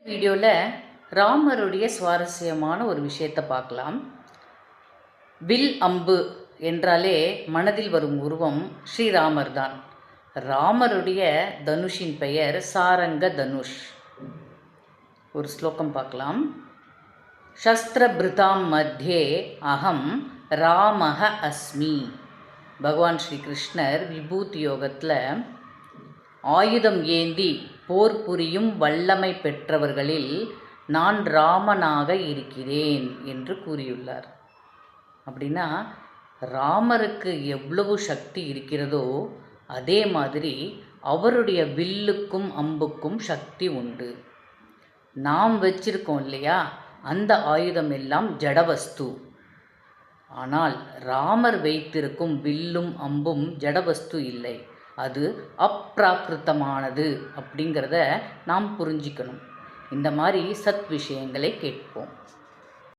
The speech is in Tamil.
வீடியோவில் ராமருடைய சுவாரஸ்யமான ஒரு விஷயத்தை பார்க்கலாம். வில் அம்பு என்றாலே மனதில் வரும் உருவம் ஸ்ரீராமர் தான். ராமருடைய தனுஷின் பெயர் சாரங்க தனுஷ். ஒரு ஸ்லோகம் பார்க்கலாம். சஸ்திரபிருதாம் மத்தியே அகம் ராமஹ அஸ்மி. பகவான் ஸ்ரீ கிருஷ்ணர் விபூதி யோகத்தில் ஆயுதம் ஏந்தி போர் புரியும் வல்லமை பெற்றவர்களில் நான் ராமனாக இருக்கிறேன் என்று கூறியுள்ளார். அப்படின்னா ராமருக்கு எவ்வளவு சக்தி இருக்கிறதோ அதே மாதிரி அவருடைய வில்லுக்கும் அம்புக்கும் சக்தி உண்டு. நாம் வச்சிருக்கோம் இல்லையா, அந்த ஆயுதம் எல்லாம் ஜடவஸ்து. ஆனால் ராமர் வைத்திருக்கும் வில்லும் அம்பும் ஜடவஸ்து இல்லை, அது அப்ராக்கிருத்தமானது அப்படிங்கிறத நாம் புரிஞ்சிக்கணும். இந்த மாதிரி சத் விஷயங்களை கேட்போம்.